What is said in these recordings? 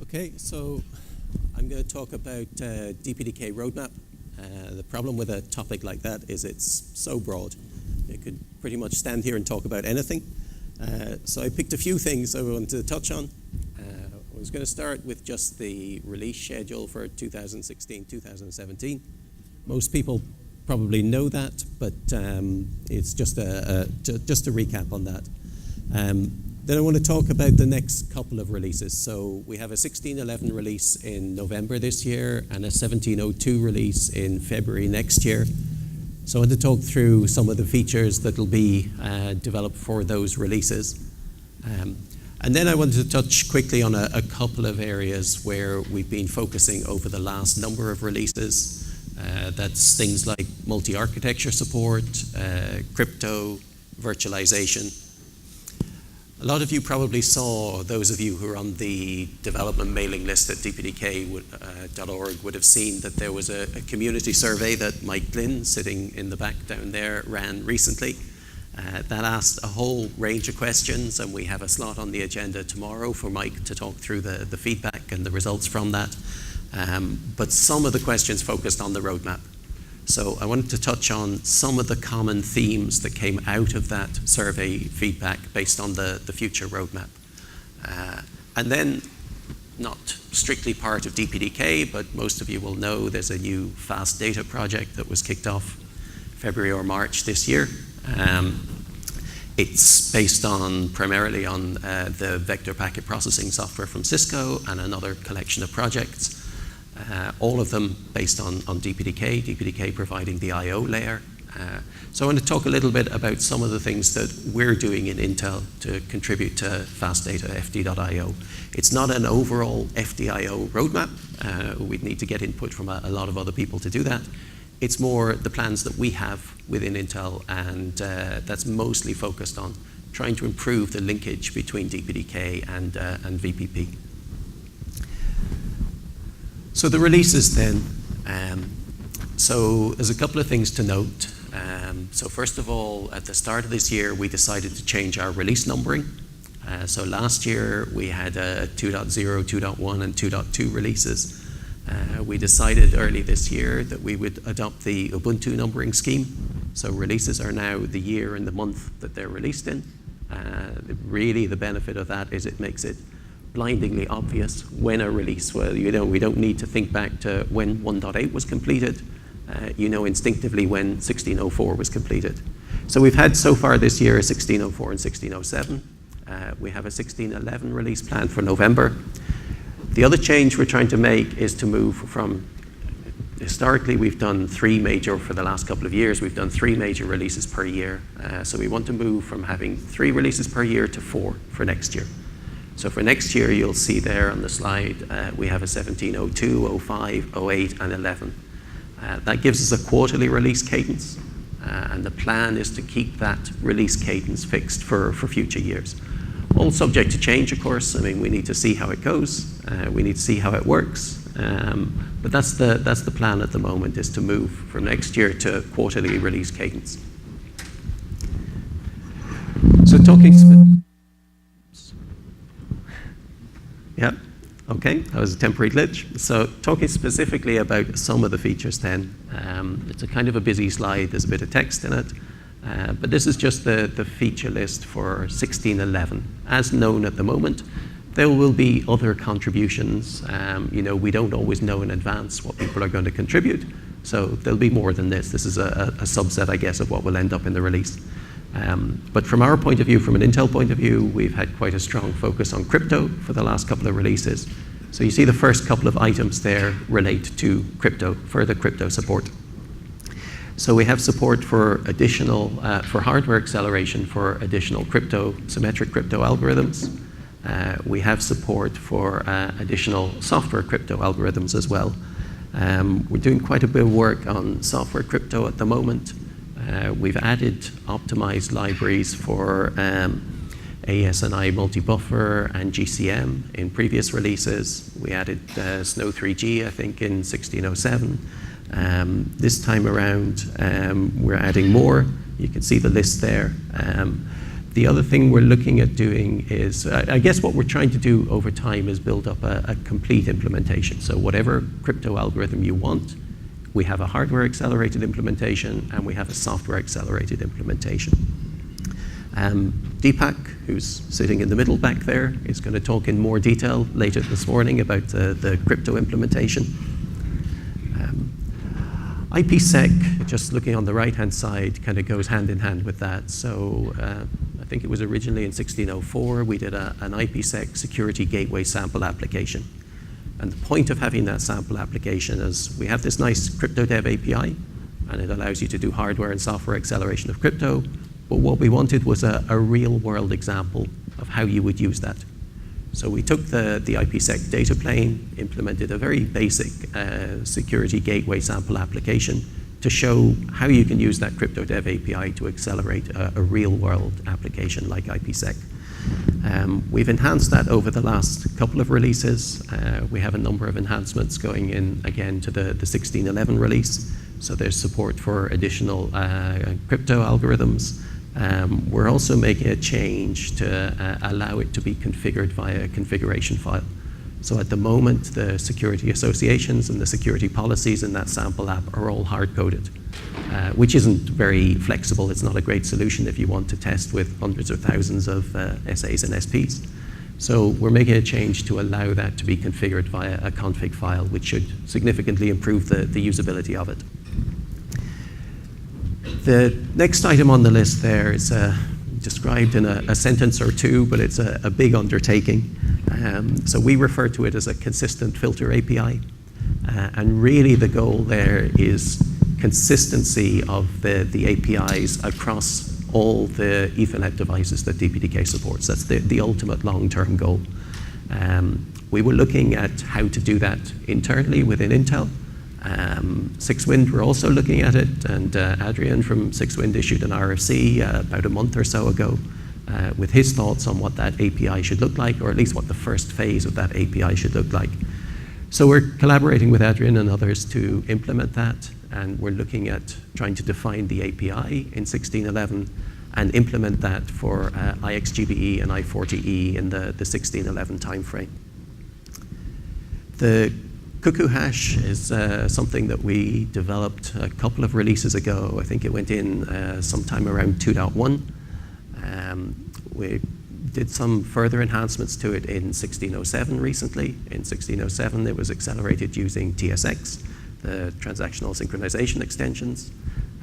Okay, so I'm going to talk about DPDK roadmap. The problem with a topic like that is it's so broad. You could pretty much stand here and talk about anything. So I picked a few things I wanted to touch on. I was going to start with just the release schedule for 2016-2017. Most people probably know that, but it's just a recap on that. Then I want to talk about the next couple of releases. So we have a 16.11 release in November this year and a 17.02 release in February next year. So I want to talk through some of the features that will be developed for those releases. And then I wanted to touch quickly on a couple of areas where we've been focusing over the last number of releases. That's things like multi-architecture support, crypto, virtualization. A lot of you probably saw, those of you who are on the development mailing list at dpdk.org would have seen that there was a community survey that Mike Glynn, sitting in the back down there, ran recently. That asked a whole range of questions, and we have a slot on the agenda tomorrow for Mike to talk through the feedback and the results from that. But some of the questions focused on the roadmap. So I wanted to touch on some of the common themes that came out of that survey feedback based on the future roadmap. And then, not strictly part of DPDK, but most of you will know there's a new fast data project that was kicked off February or March this year. It's based primarily on the vector packet processing software from Cisco and another collection of projects. All of them based on DPDK providing the I/O layer. So I want to talk a little bit about some of the things that we're doing in Intel to contribute to fast data FD.io. It's not an overall FDIO roadmap. We'd need to get input from a lot of other people to do that. It's more the plans that we have within Intel, and that's mostly focused on trying to improve the linkage between DPDK and VPP. So the releases then. So there's a couple of things to note. So first of all, at the start of this year, we decided to change our release numbering. So last year, we had 2.0, 2.1, and 2.2 releases. We decided early this year that we would adopt the Ubuntu numbering scheme. So releases are now the year and the month that they're released in. Really, the benefit of that is it makes it blindingly obvious when a release. Well, we don't need to think back to when 1.8 was completed. You know instinctively when 16.04 was completed. So we've had so far this year 16.04 and 16.07. We have a 16.11 release planned for November. The other change we're trying to make is to move from, historically we've done for the last couple of years, we've done 3 major releases per year. So we want to move from having 3 releases per year to 4 for next year. So for next year, you'll see there on the slide, we have a 17.02, 05, 08, and 11. That gives us a quarterly release cadence, and the plan is to keep that release cadence fixed for future years. All subject to change, of course. I mean, we need to see how it goes. We need to see how it works. But that's the plan at the moment, is to move from next year to quarterly release cadence. So yeah, okay, that was a temporary glitch. So talking specifically about some of the features then, it's a kind of a busy slide, there's a bit of text in it, but this is just the feature list for 16.11. As known at the moment, there will be other contributions. We don't always know in advance what people are going to contribute, so there'll be more than this. This is a subset, I guess, of what will end up in the release. But from our point of view, from an Intel point of view, we've had quite a strong focus on crypto for the last couple of releases. So you see the first couple of items there relate to crypto, further crypto support. So we have support for additional, for hardware acceleration for additional symmetric crypto algorithms. We have support for additional software crypto algorithms as well. We're doing quite a bit of work on software crypto at the moment. We've added optimized libraries for ASNI multi-buffer and GCM in previous releases. We added Snow 3G, I think, in 16.07. This time around, we're adding more. You can see the list there. The other thing we're looking at doing is, I guess what we're trying to do over time is build up a complete implementation. So whatever crypto algorithm you want, we have a hardware accelerated implementation and we have a software accelerated implementation. Deepak, who's sitting in the middle back there, is going to talk in more detail later this morning about the crypto implementation. IPsec, just looking on the right-hand side, kind of goes hand in hand with that. So I think it was originally in 1604, we did an IPsec security gateway sample application. And the point of having that sample application is we have this nice crypto dev API, and it allows you to do hardware and software acceleration of crypto. But what we wanted was a real-world example of how you would use that. So we took the IPsec data plane, implemented a very basic security gateway sample application to show how you can use that crypto dev API to accelerate a real-world application like IPsec. We've enhanced that over the last couple of releases. We have a number of enhancements going in, again, to the 1611 release. So there's support for additional crypto algorithms. We're also making a change to allow it to be configured via a configuration file. So at the moment, the security associations and the security policies in that sample app are all hard-coded, which isn't very flexible. It's not a great solution if you want to test with hundreds or thousands of SAs and SPs. So we're making a change to allow that to be configured via a config file, which should significantly improve the usability of it. The next item on the list there is described in a sentence or two, but it's a big undertaking. So we refer to it as a consistent filter API. And really the goal there is consistency of the APIs across all the Ethernet devices that DPDK supports. That's the ultimate long-term goal. We were looking at how to do that internally within Intel. Sixwind were also looking at it, and Adrian from Sixwind issued an RFC about a month or so ago with his thoughts on what that API should look like, or at least what the first phase of that API should look like. So we're collaborating with Adrian and others to implement that, and we're looking at trying to define the API in 1611 and implement that for IXGBE and I40E in the 1611 timeframe. The Cuckoo hash is something that we developed a couple of releases ago. I think it went in sometime around 2.1. We did some further enhancements to it in 1607 recently. In 1607, it was accelerated using TSX, the transactional synchronization extensions.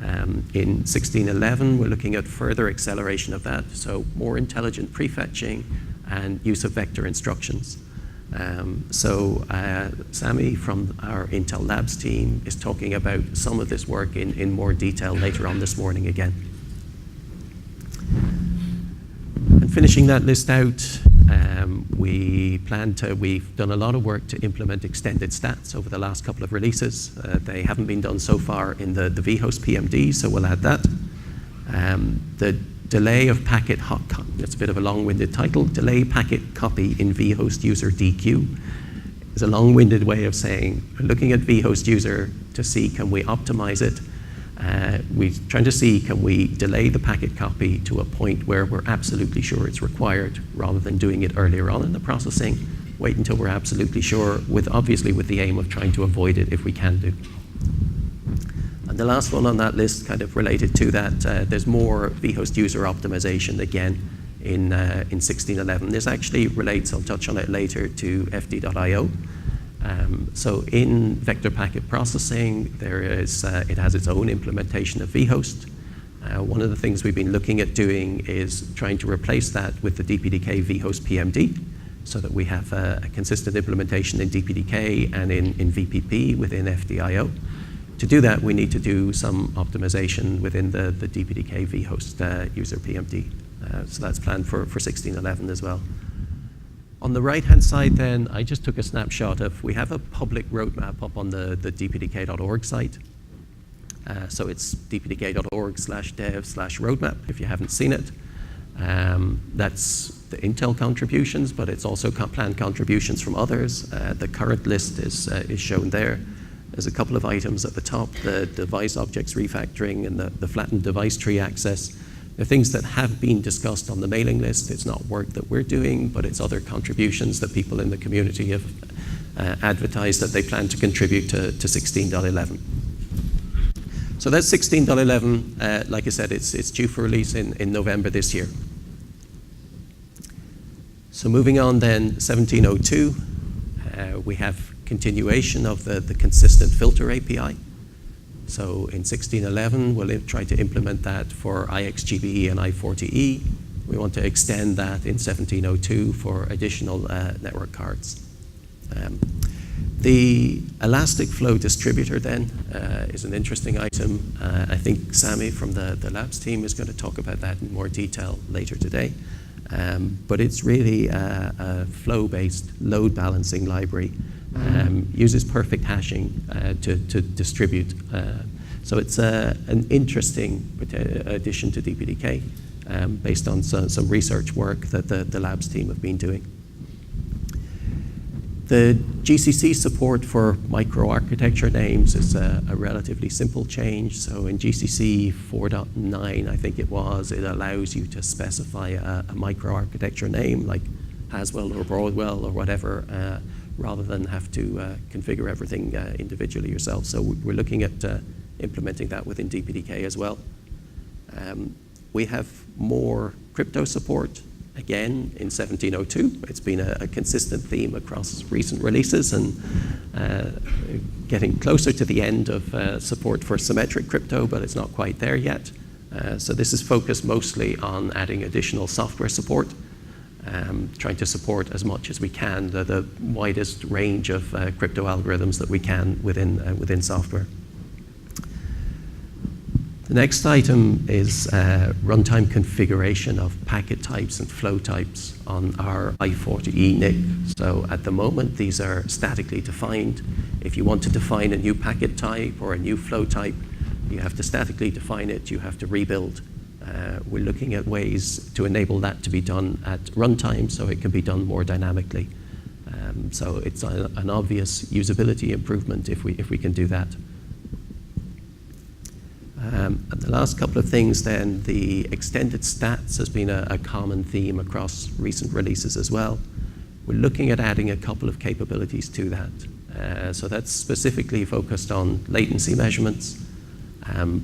In 1611, we're looking at further acceleration of that, so more intelligent prefetching and use of vector instructions. Sami from our Intel Labs team is talking about some of this work in more detail later on this morning again. And finishing that list out, we've done a lot of work to implement extended stats over the last couple of releases. They haven't been done so far in the vhost PMD, so we'll add that. The delay of packet it's a bit of a long-winded title. Delay packet copy in vhost user DQ is a long-winded way of saying we're looking at vhost user to see can we optimize it. We're trying to see can we delay the packet copy to a point where we're absolutely sure it's required, rather than doing it earlier on in the processing. Wait until we're absolutely sure, obviously with the aim of trying to avoid it if we can do. And the last one on that list, kind of related to that, there's more vhost user optimization again in 1611. This actually relates, I'll touch on it later, to fd.io. So in vector packet processing, it has its own implementation of vhost. One of the things we've been looking at doing is trying to replace that with the DPDK vhost PMD, so that we have a consistent implementation in DPDK and in VPP within fd.io. To do that, we need to do some optimization within the DPDK vhost user PMD. So that's planned for 1611 as well. On the right-hand side then, I just took a snapshot of, we have a public roadmap up on the dpdk.org site. So it's dpdk.org/dev/roadmap if you haven't seen it. That's the Intel contributions, but it's also planned contributions from others. The current list is shown there. There's a couple of items at the top, the device objects refactoring and the flattened device tree access. They're things that have been discussed on the mailing list. It's not work that we're doing, but it's other contributions that people in the community have advertised that they plan to contribute to 16.11. So that's 16.11. Like I said, it's due for release in November this year. So moving on then, 17.02, we have continuation of the consistent filter API. So in 16.11, we'll try to implement that for IXGBE and I40E. We want to extend that in 17.02 for additional network cards. The elastic flow distributor then is an interesting item. I think Sami from the labs team is going to talk about that in more detail later today. But it's really a flow-based load balancing library. Uses perfect hashing to distribute. So it's an interesting addition to DPDK based on some research work that the labs team have been doing. The GCC support for microarchitecture names is a relatively simple change. So in GCC 4.9, I think it was, it allows you to specify a microarchitecture name like Haswell or Broadwell or whatever, rather than have to configure everything individually yourself. So we're looking at implementing that within DPDK as well. We have more crypto support. Again, in 17.02, it's been a consistent theme across recent releases and getting closer to the end of support for symmetric crypto, but it's not quite there yet. So this is focused mostly on adding additional software support, trying to support as much as we can the widest range of crypto algorithms that we can within software. The next item is runtime configuration of packet types and flow types on our I40E NIC. So at the moment, these are statically defined. If you want to define a new packet type or a new flow type, you have to statically define it, you have to rebuild. We're looking at ways to enable that to be done at runtime so it can be done more dynamically. So it's an obvious usability improvement if we can do that. And the last couple of things then, the extended stats has been a common theme across recent releases as well. We're looking at adding a couple of capabilities to that. So that's specifically focused on latency measurements,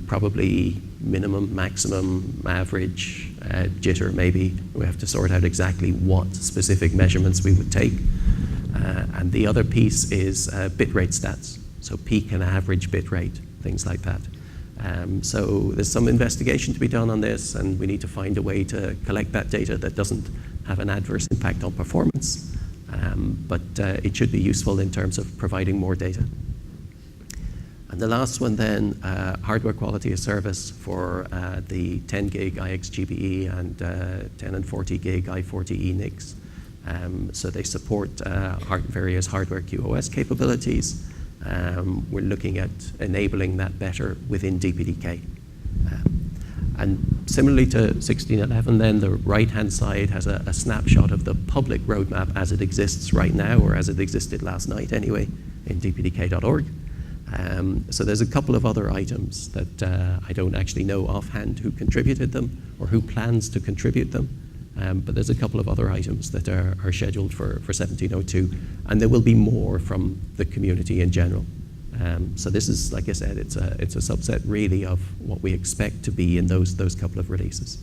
probably minimum, maximum, average, jitter maybe. We have to sort out exactly what specific measurements we would take. And the other piece is bitrate stats, so peak and average bitrate, things like that. So there's some investigation to be done on this, and we need to find a way to collect that data that doesn't have an adverse impact on performance, but it should be useful in terms of providing more data. And the last one then, hardware quality of service for the 10 gig IXGBE and 10 and 40 gig I40E NICs. So they support various hardware QoS capabilities. We're looking at enabling that better within DPDK. And similarly to 16.11 then, the right-hand side has a snapshot of the public roadmap as it exists right now, or as it existed last night anyway, in dpdk.org. So there's a couple of other items that I don't actually know offhand who contributed them or who plans to contribute them. But there's a couple of other items that are scheduled for 17.02, and there will be more from the community in general. So this is, like I said, it's a subset really of what we expect to be in those couple of releases.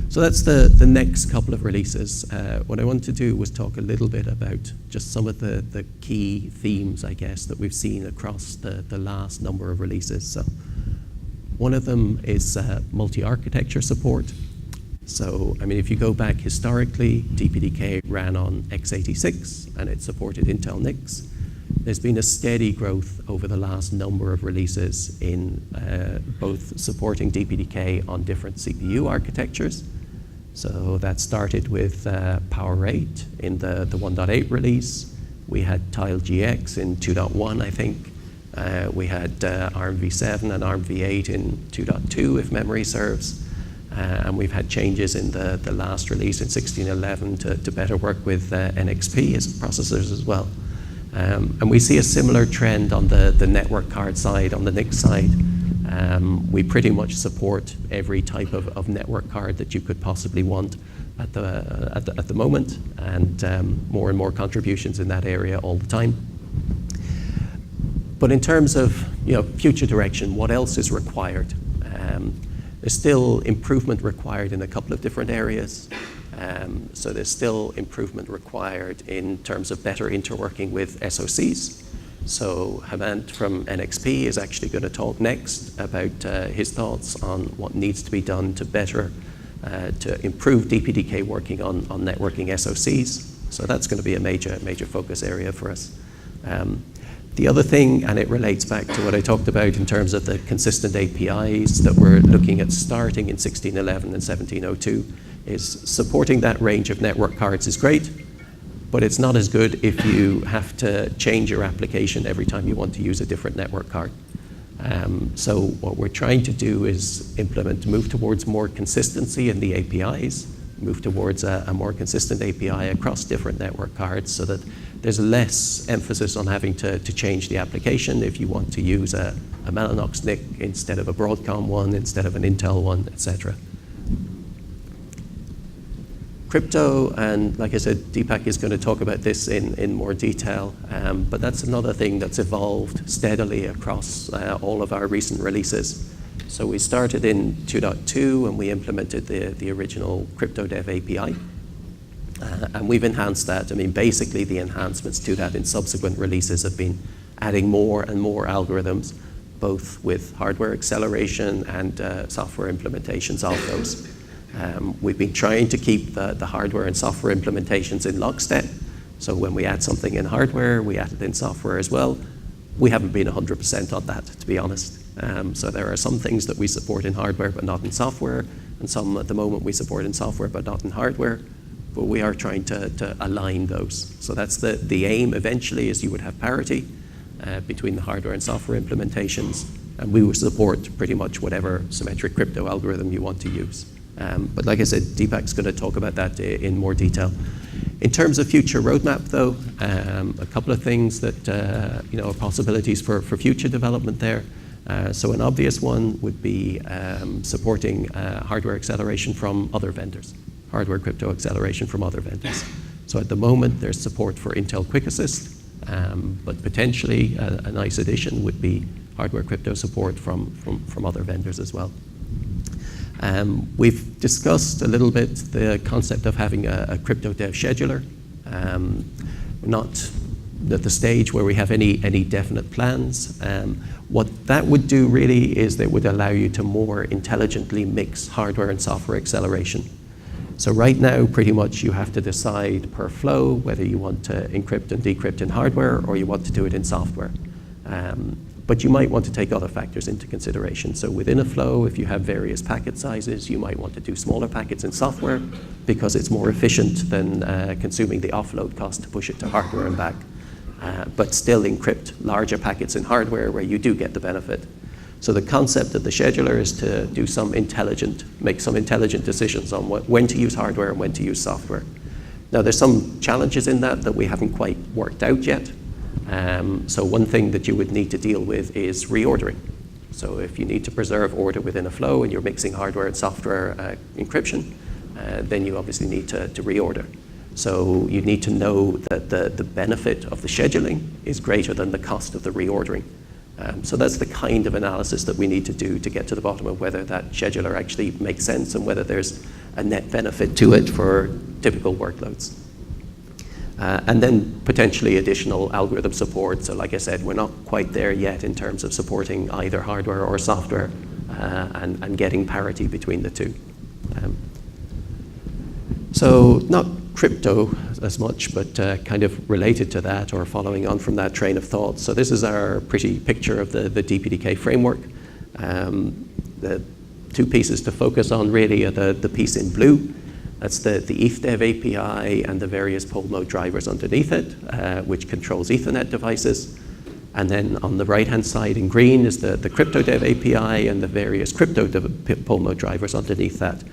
So that's the next couple of releases. What I want to do was talk a little bit about just some of the key themes, I guess, that we've seen across the last number of releases. So one of them is multi-architecture support. So, I mean, if you go back historically, DPDK ran on x86 and it supported Intel NICs. There's been a steady growth over the last number of releases in both supporting DPDK on different CPU architectures. So that started with Power 8 in the 1.8 release. We had Tile GX in 2.1, I think. We had ARM v7 and ARM v8 in 2.2, if memory serves. And we've had changes in the last release in 16.11 to better work with NXP as processors as well. And we see a similar trend on the network card side, on the NIC side. We pretty much support every type of network card that you could possibly want at the moment, and more contributions in that area all the time. But in terms of future direction, what else is required? There's still improvement required in a couple of different areas. So there's still improvement required in terms of better interworking with SOCs. So Hemant from NXP is actually going to talk next about his thoughts on what needs to be done to better, to improve DPDK working on networking SOCs. So that's going to be a major focus area for us. The other thing, and it relates back to what I talked about in terms of the consistent APIs that we're looking at starting in 1611 and 1702, is supporting that range of network cards is great, but it's not as good if you have to change your application every time you want to use a different network card. So what we're trying to do is move towards more consistency in the APIs, move towards a more consistent API across different network cards so that there's less emphasis on having to change the application if you want to use a Mellanox NIC instead of a Broadcom one, instead of an Intel one, etc. Crypto, and like I said, Deepak is going to talk about this in more detail, but that's another thing that's evolved steadily across all of our recent releases. So we started in 2.2 and we implemented the original CryptoDev API. And we've enhanced that. I mean, basically the enhancements to that in subsequent releases have been adding more and more algorithms, both with hardware acceleration and software implementations of those. We've been trying to keep the hardware and software implementations in lockstep. So when we add something in hardware, we add it in software as well. We haven't been 100% on that, to be honest. So there are some things that we support in hardware but not in software, and some at the moment we support in software but not in hardware. But we are trying to align those. So that's the aim eventually, is you would have parity between the hardware and software implementations, and we will support pretty much whatever symmetric crypto algorithm you want to use. But like I said, Deepak's going to talk about that in more detail. In terms of future roadmap, though, a couple of things that are possibilities for future development there. So an obvious one would be supporting hardware acceleration from other vendors. Hardware crypto acceleration from other vendors. So at the moment, there's support for Intel Quick Assist, but potentially a nice addition would be hardware crypto support from other vendors as well. We've discussed a little bit the concept of having a crypto dev scheduler. We're not at the stage where we have any definite plans. What that would do really is that it would allow you to more intelligently mix hardware and software acceleration. So right now, pretty much you have to decide per flow whether you want to encrypt and decrypt in hardware or you want to do it in software. But you might want to take other factors into consideration. So within a flow, if you have various packet sizes, you might want to do smaller packets in software because it's more efficient than consuming the offload cost to push it to hardware and back. But still encrypt larger packets in hardware where you do get the benefit. So the concept of the scheduler is to do make some intelligent decisions on when to use hardware and when to use software. Now there's some challenges in that we haven't quite worked out yet. So one thing that you would need to deal with is reordering. So if you need to preserve order within a flow and you're mixing hardware and software encryption, then you obviously need to reorder. So you need to know that the benefit of the scheduling is greater than the cost of the reordering. So that's the kind of analysis that we need to do to get to the bottom of whether that scheduler actually makes sense and whether there's a net benefit to it for typical workloads. And then potentially additional algorithm support. So like I said, we're not quite there yet in terms of supporting either hardware or software and getting parity between the two. So not crypto as much, but kind of related to that or following on from that train of thought. So this is our pretty picture of the DPDK framework. The two pieces to focus on really are the piece in blue. That's the ETHDev API and the various pole mode drivers underneath it, which controls Ethernet devices. And then on the right-hand side in green is the CryptoDev API and the various crypto pole mode drivers underneath that.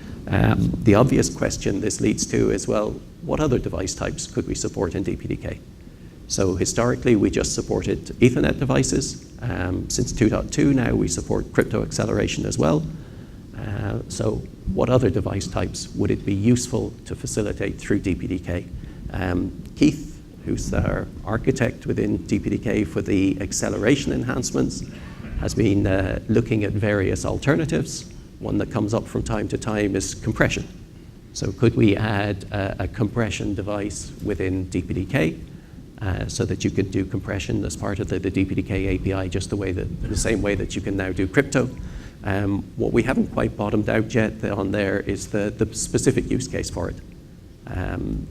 The obvious question this leads to is, well, what other device types could we support in DPDK? So historically, we just supported Ethernet devices. Since 2.2 now, we support crypto acceleration as well. So what other device types would it be useful to facilitate through DPDK? Keith, who's our architect within DPDK for the acceleration enhancements, has been looking at various alternatives. One that comes up from time to time is compression. So could we add a compression device within DPDK so that you could do compression as part of the DPDK API just the same way that you can now do crypto? What we haven't quite bottomed out yet on there is the specific use case for it.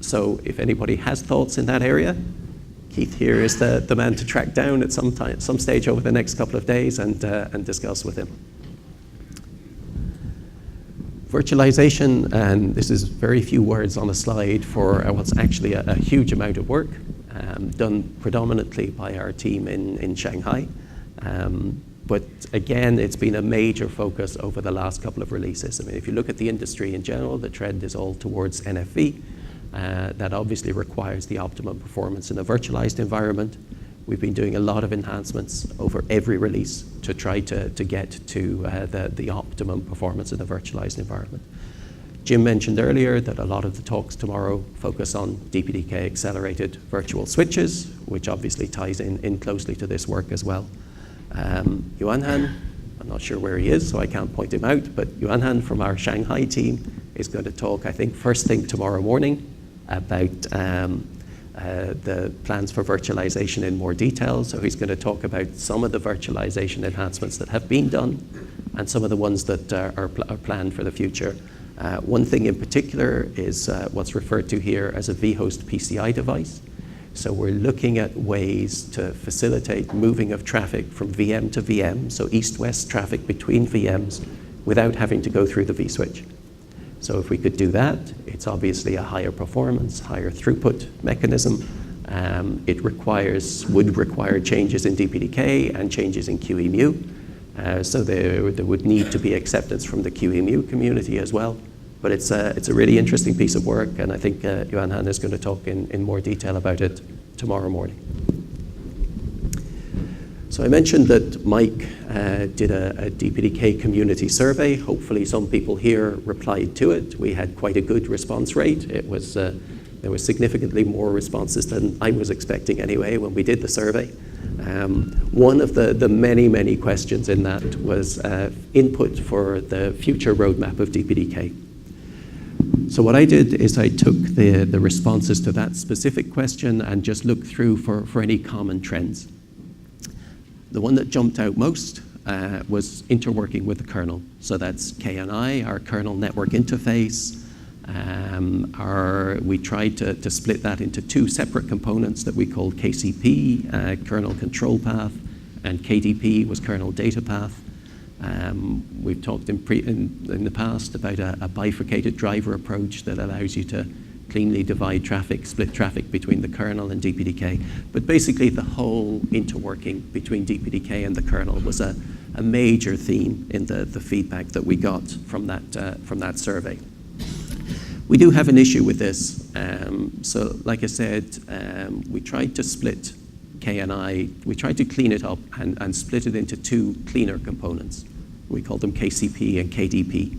So if anybody has thoughts in that area, Keith here is the man to track down at some stage over the next couple of days and discuss with him. Virtualization, and this is very few words on a slide for what's actually a huge amount of work done predominantly by our team in Shanghai. But again, it's been a major focus over the last couple of releases. I mean, if you look at the industry in general, the trend is all towards NFV. That obviously requires the optimum performance in a virtualized environment. We've been doing a lot of enhancements over every release to try to get to the optimum performance in a virtualized environment. Jim mentioned earlier that a lot of the talks tomorrow focus on DPDK accelerated virtual switches, which obviously ties in closely to this work as well. Yuanhan, I'm not sure where he is, so I can't point him out, but Yuanhan from our Shanghai team is going to talk, I think, first thing tomorrow morning about the plans for virtualization in more detail. So he's going to talk about some of the virtualization enhancements that have been done and some of the ones that are planned for the future. One thing in particular is what's referred to here as a vhost PCI device. So we're looking at ways to facilitate moving of traffic from VM to VM, so east-west traffic between VMs, without having to go through the vSwitch. So if we could do that, it's obviously a higher performance, higher throughput mechanism. It would require changes in DPDK and changes in QEMU. So there would need to be acceptance from the QEMU community as well. But it's a really interesting piece of work, and I think Yuanhan is going to talk in more detail about it tomorrow morning. So I mentioned that Mike did a DPDK community survey. Hopefully some people here replied to it. We had quite a good response rate. There was significantly more responses than I was expecting anyway when we did the survey. One of the many questions in that was input for the future roadmap of DPDK. So what I did is I took the responses to that specific question and just looked through for any common trends. The one that jumped out most was interworking with the kernel. So that's KNI, our kernel network interface. We tried to split that into two separate components that we called KCP, kernel control path, and KDP was kernel data path. We've talked in the past about a bifurcated driver approach that allows you to cleanly divide traffic, split traffic between the kernel and DPDK. But basically the whole interworking between DPDK and the kernel was a major theme in the feedback that we got from that survey. We do have an issue with this. So like I said, we tried to split KNI, we tried to clean it up and split it into two cleaner components. We called them KCP and KDP.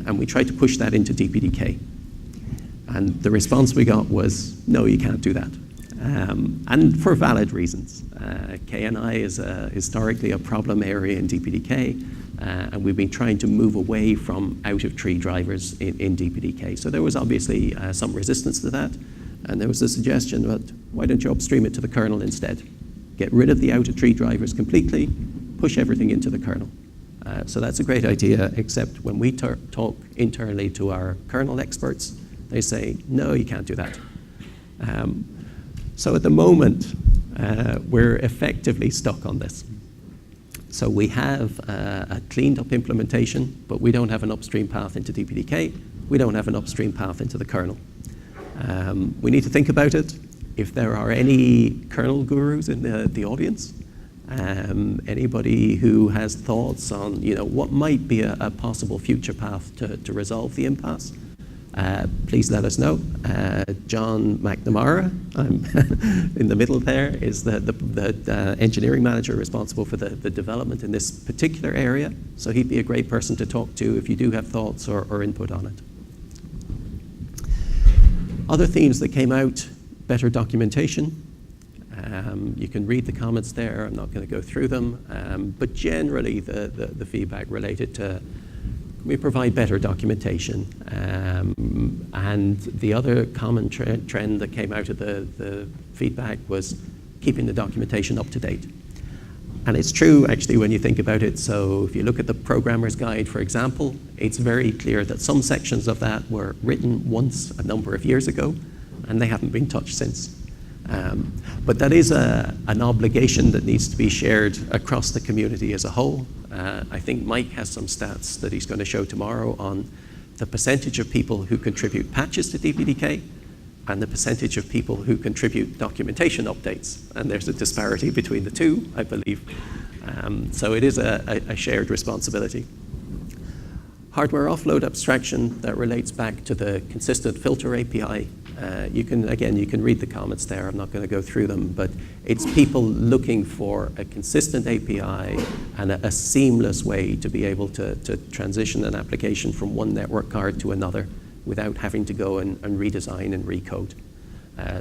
And we tried to push that into DPDK. And the response we got was, no, you can't do that. And for valid reasons. KNI is historically a problem area in DPDK, and we've been trying to move away from out-of-tree drivers in DPDK. So there was obviously some resistance to that, and there was a suggestion that why don't you upstream it to the kernel instead? Get rid of the out-of-tree drivers completely, push everything into the kernel. So that's a great idea, except when we talk internally to our kernel experts, they say, no, you can't do that. So at the moment, we're effectively stuck on this. So we have a cleaned up implementation, but we don't have an upstream path into DPDK. We don't have an upstream path into the kernel. We need to think about it. If there are any kernel gurus in the audience, anybody who has thoughts on what might be a possible future path to resolve the impasse, please let us know. John McNamara, I'm in the middle there, is the engineering manager responsible for the development in this particular area. So he'd be a great person to talk to if you do have thoughts or input on it. Other themes that came out, better documentation. You can read the comments there. I'm not going to go through them. But generally, the feedback related to we provide better documentation. And the other common trend that came out of the feedback was keeping the documentation up to date. And it's true, actually, when you think about it. So if you look at the Programmer's Guide, for example, it's very clear that some sections of that were written once a number of years ago, and they haven't been touched since. But that is an obligation that needs to be shared across the community as a whole. I think Mike has some stats that he's going to show tomorrow on the percentage of people who contribute patches to DPDK and the percentage of people who contribute documentation updates. And there's a disparity between the two, I believe. So it is a shared responsibility. Hardware offload abstraction that relates back to the consistent filter API. You can read the comments there. I'm not going to go through them, but it's people looking for a consistent API and a seamless way to be able to transition an application from one network card to another without having to go and redesign and recode.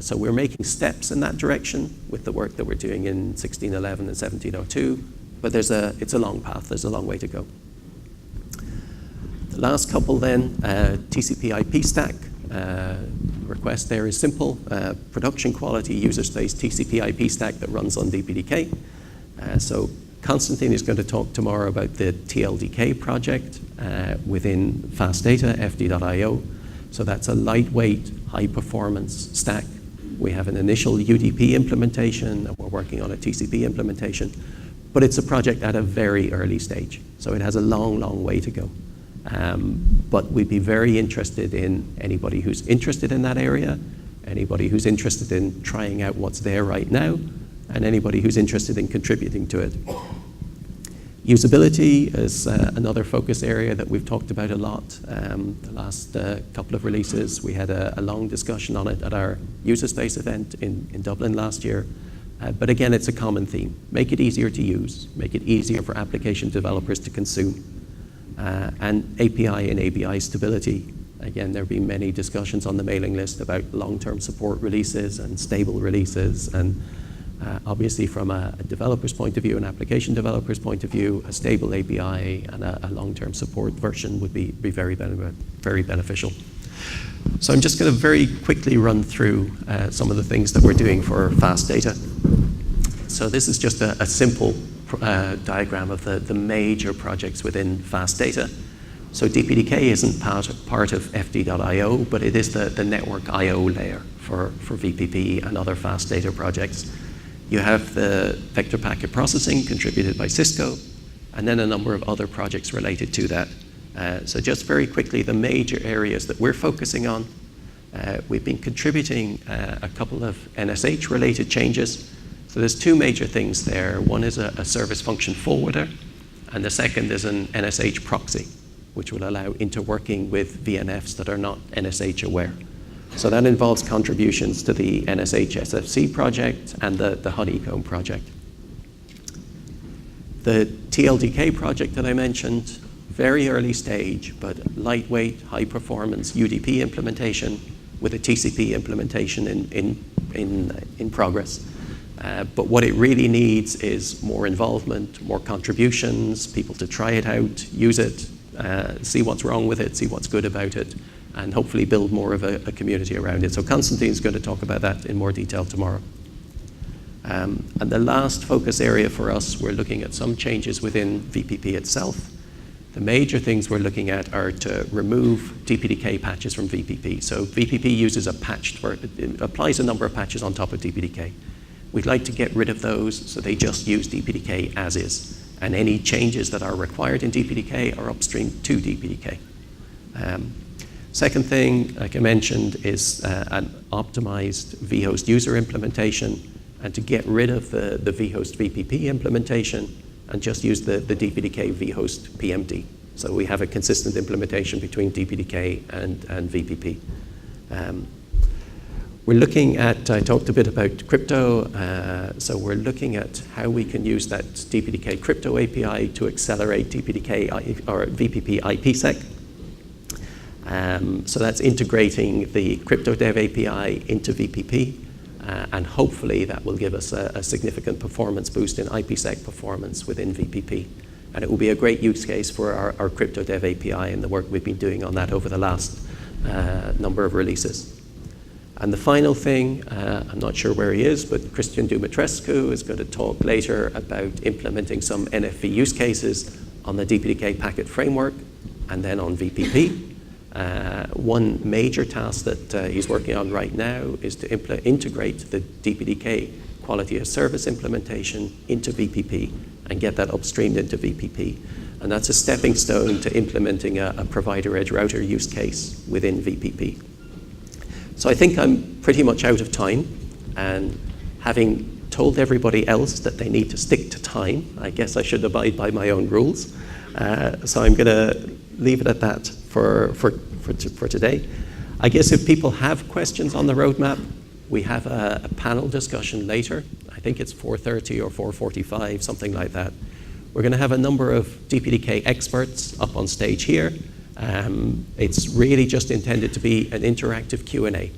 So we're making steps in that direction with the work that we're doing in 1611 and 1702, but it's a long path. There's a long way to go. The last couple then, TCPIP Stack. Request there is simple, production quality user space TCPIP Stack that runs on DPDK. So Constantine is going to talk tomorrow about the TLDK project within FastData, FD.io. So that's a lightweight, high-performance stack. We have an initial UDP implementation, and we're working on a TCP implementation. But it's a project at a very early stage. So it has a long, long way to go. But we'd be very interested in anybody who's interested in that area, anybody who's interested in trying out what's there right now, and anybody who's interested in contributing to it. Usability is another focus area that we've talked about a lot. The last couple of releases, we had a long discussion on it at our user space event in Dublin last year. But again, it's a common theme. Make it easier to use, make it easier for application developers to consume. And API and ABI stability. Again, there have been many discussions on the mailing list about long-term support releases and stable releases. And obviously from a developer's point of view, an application developer's point of view, a stable API and a long-term support version would be very beneficial. So I'm just going to very quickly run through some of the things that we're doing for FastData. So this is just a simple diagram of the major projects within FastData. So DPDK isn't part of FD.io, but it is the network I/O layer for VPP and other FastData projects. You have the vector packet processing contributed by Cisco, and then a number of other projects related to that. So just very quickly, the major areas that we're focusing on. We've been contributing a couple of NSH-related changes. So there's two major things there. One is a service function forwarder, and the second is an NSH proxy, which will allow interworking with VNFs that are not NSH aware. So that involves contributions to the NSH SFC project and the Honeycomb project. The TLDK project that I mentioned, very early stage, but lightweight, high performance UDP implementation with a TCP implementation in progress. But what it really needs is more involvement, more contributions, people to try it out, use it, see what's wrong with it, see what's good about it, and hopefully build more of a community around it. So Constantine's going to talk about that in more detail tomorrow. And the last focus area for us, we're looking at some changes within VPP itself. The major things we're looking at are to remove DPDK patches from VPP. So VPP uses it applies a number of patches on top of DPDK. We'd like to get rid of those so they just use DPDK as is. And any changes that are required in DPDK are upstream to DPDK. Second thing, like I mentioned, is an optimized vhost user implementation, and to get rid of the vhost VPP implementation and just use the DPDK vhost PMD. So we have a consistent implementation between DPDK and VPP. We're looking at, I talked a bit about crypto, so we're looking at how we can use that DPDK crypto API to accelerate DPDK or VPP IPsec. So that's integrating the crypto dev API into VPP, and hopefully that will give us a significant performance boost in IPsec performance within VPP. And it will be a great use case for our crypto dev API and the work we've been doing on that over the last number of releases. And the final thing, I'm not sure where he is, but Christian Dumitrescu is going to talk later about implementing some NFV use cases on the DPDK packet framework and then on VPP. One major task that he's working on right now is to integrate the DPDK quality of service implementation into VPP and get that upstreamed into VPP. And that's a stepping stone to implementing a provider edge router use case within VPP. So I think I'm pretty much out of time, and having told everybody else that they need to stick to time, I guess I should abide by my own rules. So I'm going to leave it at that for today. I guess if people have questions on the roadmap, we have a panel discussion later. I think it's 4:30 or 4:45, something like that. We're going to have a number of DPDK experts up on stage here. It's really just intended to be an interactive Q&A.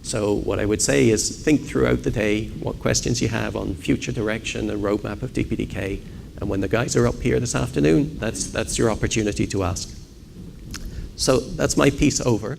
So what I would say is think throughout the day what questions you have on future direction and roadmap of DPDK. And when the guys are up here this afternoon, that's your opportunity to ask. So that's my piece over.